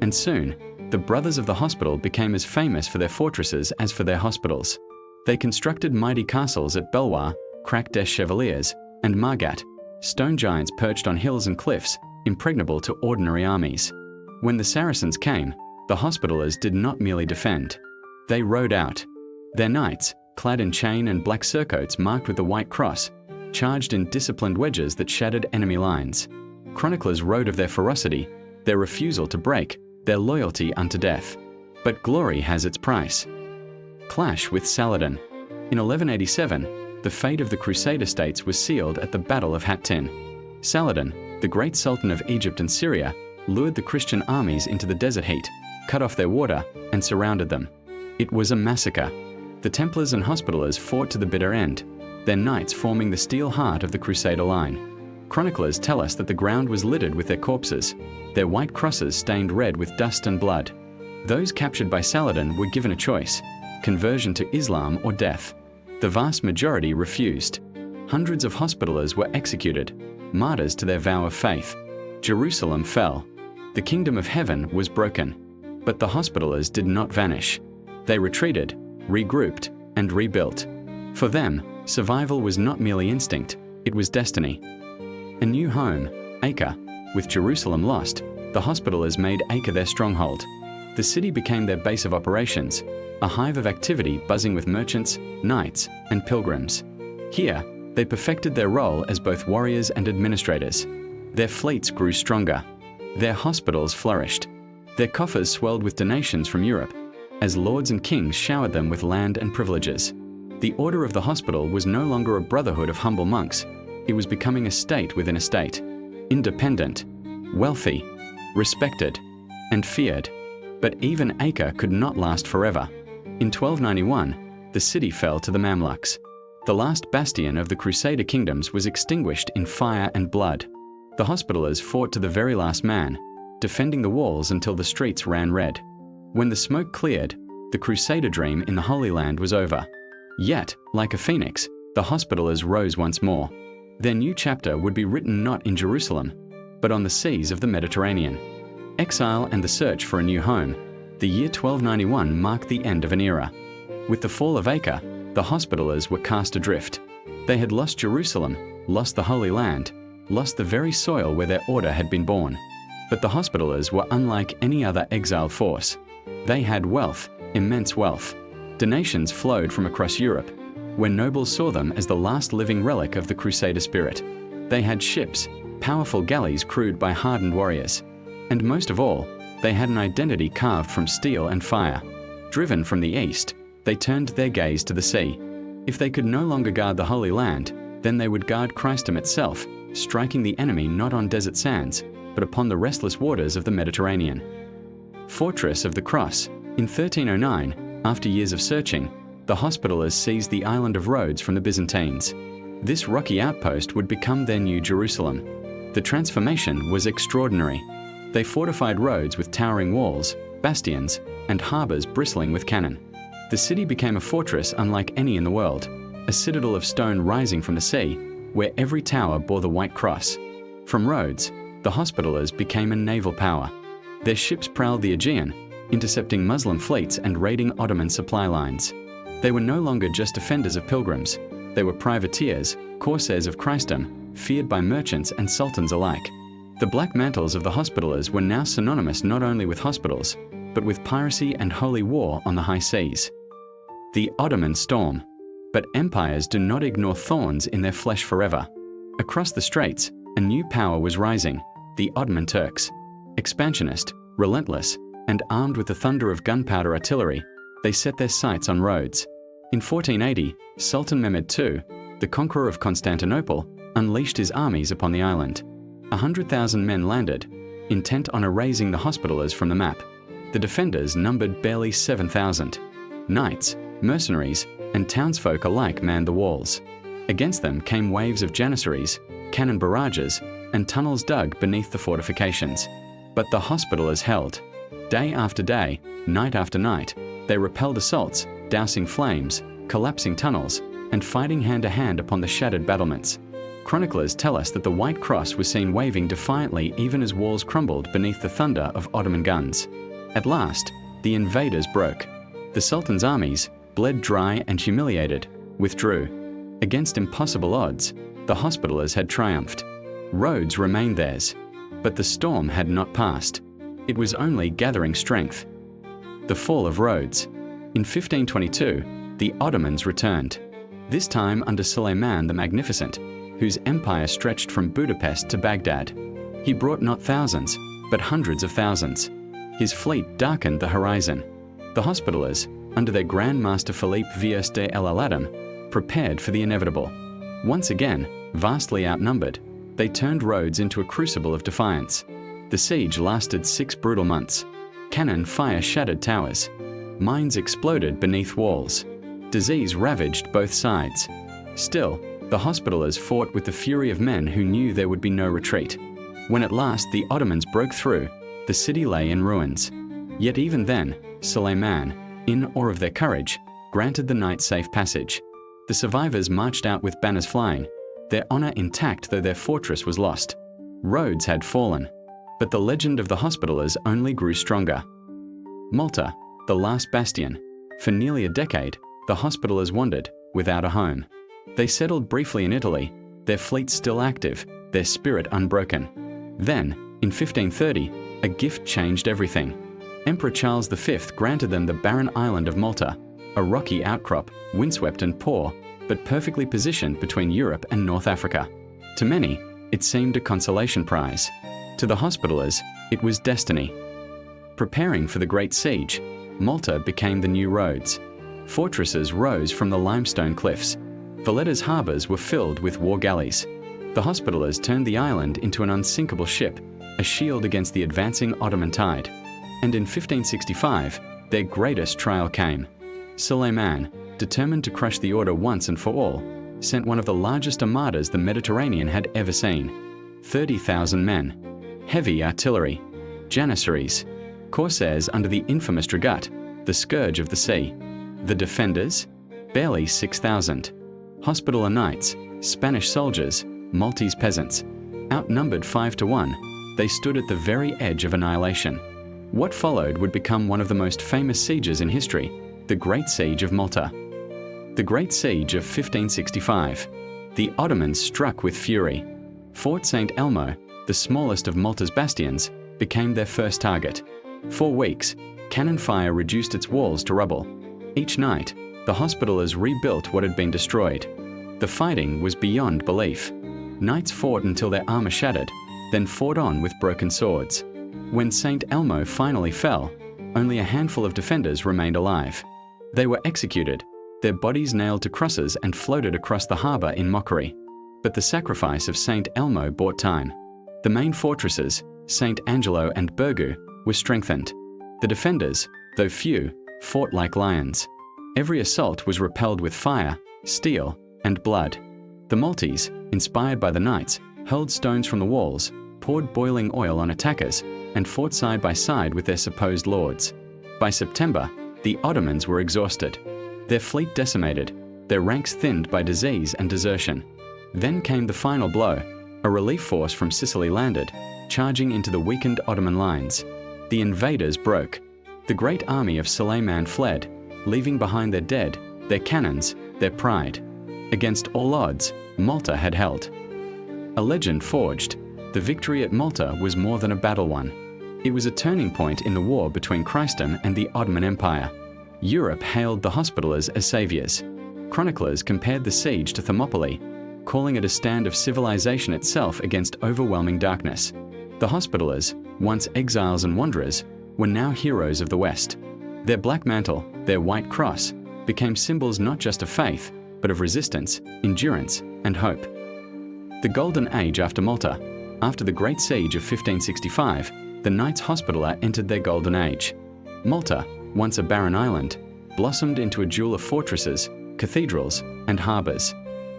And soon, the Brothers of the Hospital became as famous for their fortresses as for their hospitals. They constructed mighty castles at Bellois, Crac des Chevaliers, and Margat, stone giants perched on hills and cliffs, impregnable to ordinary armies. When the Saracens came, the Hospitallers did not merely defend. They rode out. Their knights, clad in chain and black surcoats marked with the white cross, charged in disciplined wedges that shattered enemy lines. Chroniclers wrote of their ferocity, their refusal to break, their loyalty unto death. But glory has its price. Clash with Saladin. In 1187, the fate of the Crusader states was sealed at the Battle of Hattin. Saladin, the great Sultan of Egypt and Syria, lured the Christian armies into the desert heat, cut off their water, and surrounded them. It was a massacre. The Templars and Hospitallers fought to the bitter end, their knights forming the steel heart of the Crusader line. Chroniclers tell us that the ground was littered with their corpses, their white crosses stained red with dust and blood. Those captured by Saladin were given a choice: conversion to Islam or death. The vast majority refused. Hundreds of Hospitallers were executed, martyrs to their vow of faith. Jerusalem fell. The kingdom of heaven was broken. But the Hospitallers did not vanish. They retreated, regrouped, and rebuilt. For them, survival was not merely instinct, it was destiny. A new home, Acre. With Jerusalem lost, the Hospitallers made Acre their stronghold. The city became their base of operations, a hive of activity buzzing with merchants, knights, and pilgrims. Here, they perfected their role as both warriors and administrators. Their fleets grew stronger. Their hospitals flourished. Their coffers swelled with donations from Europe, as lords and kings showered them with land and privileges. The Order of the Hospital was no longer a brotherhood of humble monks. It was becoming a state within a state, independent, wealthy, respected, and feared. But even Acre could not last forever. In 1291, the city fell to the Mamluks. The last bastion of the Crusader kingdoms was extinguished in fire and blood. The Hospitallers fought to the very last man, defending the walls until the streets ran red. When the smoke cleared, the Crusader dream in the Holy Land was over. Yet, like a phoenix, the Hospitallers rose once more. Their new chapter would be written not in Jerusalem, but on the seas of the Mediterranean. Exile and the search for a new home, the year 1291 marked the end of an era. With the fall of Acre, the Hospitallers were cast adrift. They had lost Jerusalem, lost the Holy Land, lost the very soil where their order had been born. But the Hospitallers were unlike any other exiled force. They had wealth, immense wealth. Donations flowed from across Europe, where nobles saw them as the last living relic of the Crusader spirit. They had ships, powerful galleys crewed by hardened warriors. And most of all, they had an identity carved from steel and fire. Driven from the east, they turned their gaze to the sea. If they could no longer guard the Holy Land, then they would guard Christendom itself, striking the enemy not on desert sands, but upon the restless waters of the Mediterranean. Fortress of the Cross. In 1309, after years of searching, the Hospitallers seized the island of Rhodes from the Byzantines. This rocky outpost would become their new Jerusalem. The transformation was extraordinary. They fortified Rhodes with towering walls, bastions, and harbours bristling with cannon. The city became a fortress unlike any in the world, a citadel of stone rising from the sea, where every tower bore the white cross. From Rhodes, the Hospitallers became a naval power. Their ships prowled the Aegean, intercepting Muslim fleets and raiding Ottoman supply lines. They were no longer just defenders of pilgrims. They were privateers, corsairs of Christendom, feared by merchants and sultans alike. The black mantles of the Hospitallers were now synonymous not only with hospitals, but with piracy and holy war on the high seas. The Ottoman storm. But empires do not ignore thorns in their flesh forever. Across the straits, a new power was rising, the Ottoman Turks. Expansionist, relentless, and armed with the thunder of gunpowder artillery, they set their sights on Rhodes. In 1480, Sultan Mehmed II, the conqueror of Constantinople, unleashed his armies upon the island. 100,000 men landed, intent on erasing the Hospitallers from the map. The defenders numbered barely 7,000. Knights, mercenaries, and townsfolk alike manned the walls. Against them came waves of janissaries, cannon barrages, and tunnels dug beneath the fortifications. But the Hospitallers held. Day after day, night after night, they repelled assaults, dousing flames, collapsing tunnels, and fighting hand-to-hand upon the shattered battlements. Chroniclers tell us that the White Cross was seen waving defiantly even as walls crumbled beneath the thunder of Ottoman guns. At last, the invaders broke. The Sultan's armies, bled dry and humiliated, withdrew. Against impossible odds, the Hospitallers had triumphed. Rhodes remained theirs. But the storm had not passed. It was only gathering strength. The fall of Rhodes. In 1522, the Ottomans returned. This time under Suleiman the Magnificent, whose empire stretched from Budapest to Baghdad. He brought not thousands, but hundreds of thousands. His fleet darkened the horizon. The Hospitallers, under their Grand Master Philippe Vius de El Aladdin, prepared for the inevitable. Once again, vastly outnumbered, they turned Rhodes into a crucible of defiance. The siege lasted 6 brutal months. Cannon fire shattered towers. Mines exploded beneath walls. Disease ravaged both sides. Still, the Hospitallers fought with the fury of men who knew there would be no retreat. When at last the Ottomans broke through, the city lay in ruins. Yet even then, Suleiman, in awe of their courage, granted the knights safe passage. The survivors marched out with banners flying, their honor intact though their fortress was lost. Rhodes had fallen, but the legend of the Hospitallers only grew stronger. Malta, the last bastion. For nearly a decade, the Hospitallers wandered, without a home. They settled briefly in Italy, their fleet still active, their spirit unbroken. Then, in 1530, a gift changed everything. Emperor Charles V granted them the barren island of Malta, a rocky outcrop, windswept and poor, but perfectly positioned between Europe and North Africa. To many, it seemed a consolation prize. To the Hospitallers, it was destiny. Preparing for the Great Siege, Malta became the new Rhodes. Fortresses rose from the limestone cliffs. Valletta's harbours were filled with war galleys. The Hospitallers turned the island into an unsinkable ship, a shield against the advancing Ottoman tide. And in 1565, their greatest trial came. Suleiman, determined to crush the order once and for all, sent one of the largest armadas the Mediterranean had ever seen. 30,000 men, heavy artillery, Janissaries, corsairs under the infamous Dragut, the scourge of the sea. The defenders, barely 6,000. Hospitaller Knights, Spanish soldiers, Maltese peasants. Outnumbered 5 to 1, they stood at the very edge of annihilation. What followed would become one of the most famous sieges in history, the Great Siege of Malta. The Great Siege of 1565. The Ottomans struck with fury. Fort St. Elmo, the smallest of Malta's bastions, became their first target. For weeks, cannon fire reduced its walls to rubble. Each night, the Hospitallers rebuilt what had been destroyed. The fighting was beyond belief. Knights fought until their armor shattered, then fought on with broken swords. When St. Elmo finally fell, only a handful of defenders remained alive. They were executed, their bodies nailed to crosses and floated across the harbour in mockery. But the sacrifice of St. Elmo bought time. The main fortresses, St. Angelo and Burgu, were strengthened. The defenders, though few, fought like lions. Every assault was repelled with fire, steel, and blood. The Maltese, inspired by the Knights, hurled stones from the walls, poured boiling oil on attackers, and fought side by side with their supposed lords. By September, the Ottomans were exhausted. Their fleet decimated, their ranks thinned by disease and desertion. Then came the final blow. A relief force from Sicily landed, charging into the weakened Ottoman lines. The invaders broke. The great army of Suleiman fled, leaving behind their dead, their cannons, their pride. Against all odds, Malta had held. A legend forged, the victory at Malta was more than a battle won. It was a turning point in the war between Christendom and the Ottoman Empire. Europe hailed the Hospitallers as saviors. Chroniclers compared the siege to Thermopylae, calling it a stand of civilization itself against overwhelming darkness. The Hospitallers, once exiles and wanderers, were now heroes of the West. Their black mantle, their white cross, became symbols not just of faith, but of resistance, endurance, and hope. The Golden Age after Malta. After the Great Siege of 1565, the Knights Hospitaller entered their Golden Age. Malta, once a barren island, blossomed into a jewel of fortresses, cathedrals, and harbours.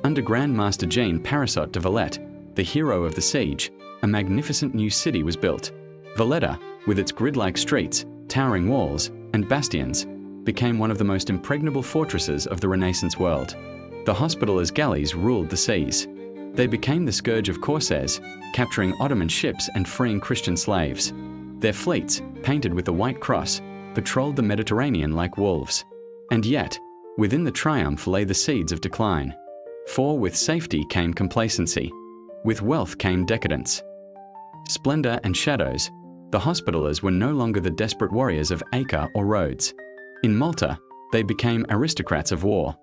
Under Grand Master Jean Parasot de Valette, the hero of the siege, a magnificent new city was built. Valletta, with its grid-like streets, towering walls, and bastions, became one of the most impregnable fortresses of the Renaissance world. The Hospitallers' galleys ruled the seas. They became the scourge of corsairs, capturing Ottoman ships and freeing Christian slaves. Their fleets, painted with the White Cross, patrolled the Mediterranean like wolves. And yet, within the triumph lay the seeds of decline. For with safety came complacency. With wealth came decadence. Splendor and shadows, the Hospitallers were no longer the desperate warriors of Acre or Rhodes. In Malta, they became aristocrats of war.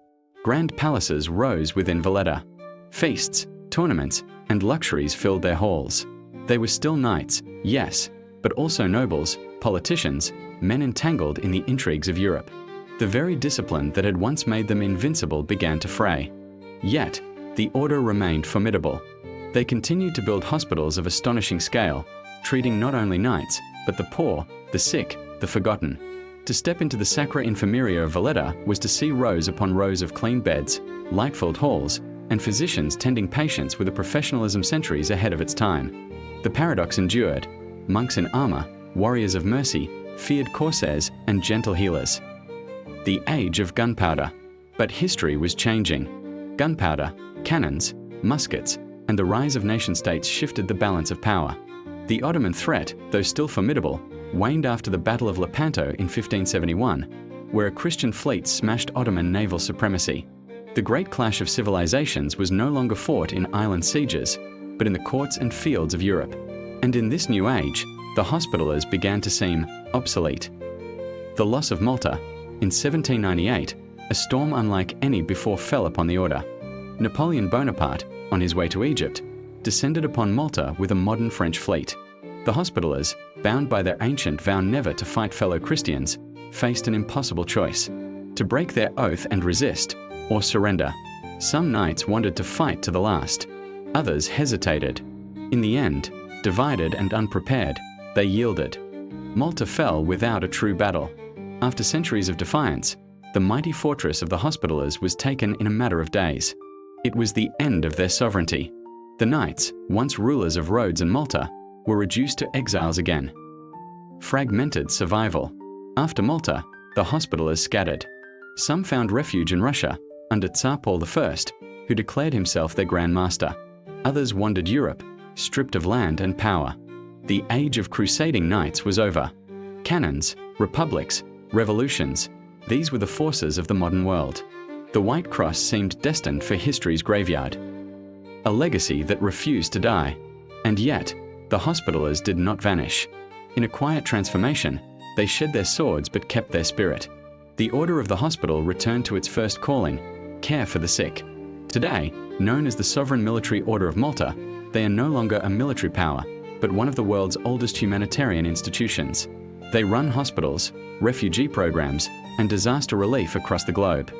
Grand palaces rose within Valletta. Feasts, tournaments, and luxuries filled their halls. They were still knights, yes, but also nobles, politicians, men entangled in the intrigues of Europe. The very discipline that had once made them invincible began to fray. Yet, the order remained formidable. They continued to build hospitals of astonishing scale, treating not only knights, but the poor, the sick, the forgotten. To step into the Sacra Infermeria of Valletta was to see rows upon rows of clean beds, light-filled halls, and physicians tending patients with a professionalism centuries ahead of its time. The paradox endured. Monks in armor, warriors of mercy, feared corsairs, and gentle healers. The age of gunpowder. But history was changing. Gunpowder, cannons, muskets, and the rise of nation-states shifted the balance of power. The Ottoman threat, though still formidable, waned after the Battle of Lepanto in 1571, where a Christian fleet smashed Ottoman naval supremacy. The great clash of civilizations was no longer fought in island sieges, but in the courts and fields of Europe. And in this new age, the Hospitallers began to seem obsolete. The loss of Malta. In 1798, a storm unlike any before fell upon the order. Napoleon Bonaparte, on his way to Egypt, descended upon Malta with a modern French fleet. The Hospitallers, bound by their ancient vow never to fight fellow Christians, faced an impossible choice: to break their oath and resist, or surrender. Some knights wanted to fight to the last. Others hesitated. In the end, divided and unprepared, they yielded. Malta fell without a true battle. After centuries of defiance, the mighty fortress of the Hospitallers was taken in a matter of days. It was the end of their sovereignty. The knights, once rulers of Rhodes and Malta, were reduced to exiles again. fragmented survival. After Malta, the Hospitallers scattered. Some found refuge in Russia, under Tsar Paul I, who declared himself their Grand Master. Others wandered Europe, stripped of land and power. The age of crusading knights was over. Cannons, republics, revolutions, these were the forces of the modern world. The White Cross seemed destined for history's graveyard. A legacy that refused to die. And yet, the Hospitallers did not vanish. In a quiet transformation, they shed their swords but kept their spirit. The Order of the Hospital returned to its first calling, care for the sick. Today, known as the Sovereign Military Order of Malta, they are no longer a military power, but one of the world's oldest humanitarian institutions. They run hospitals, refugee programs, and disaster relief across the globe.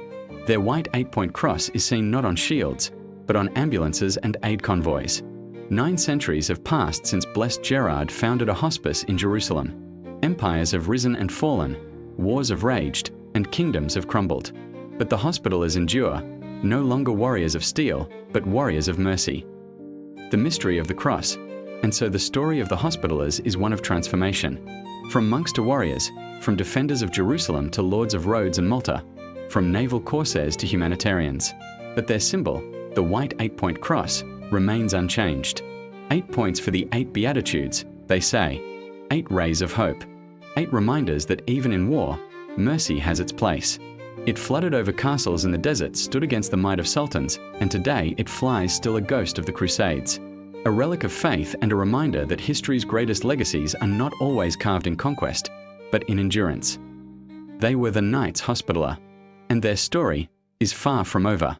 Their white 8-point cross is seen not on shields, but on ambulances and aid convoys. 9 centuries have passed since Blessed Gerard founded a hospice in Jerusalem. Empires have risen and fallen, wars have raged, and kingdoms have crumbled. But the Hospitallers endure, no longer warriors of steel, but warriors of mercy. The mystery of the cross, and so the story of the Hospitallers is one of transformation. From monks to warriors, from defenders of Jerusalem to lords of Rhodes and Malta, from naval corsairs to humanitarians. But their symbol, the white 8-point cross, remains unchanged. 8 points for the 8 Beatitudes, they say. 8 rays of hope. 8 reminders that even in war, mercy has its place. It flooded over castles in the desert, stood against the might of sultans, and today it flies still a ghost of the Crusades. A relic of faith and a reminder that history's greatest legacies are not always carved in conquest, but in endurance. They were the Knights Hospitaller, and their story is far from over.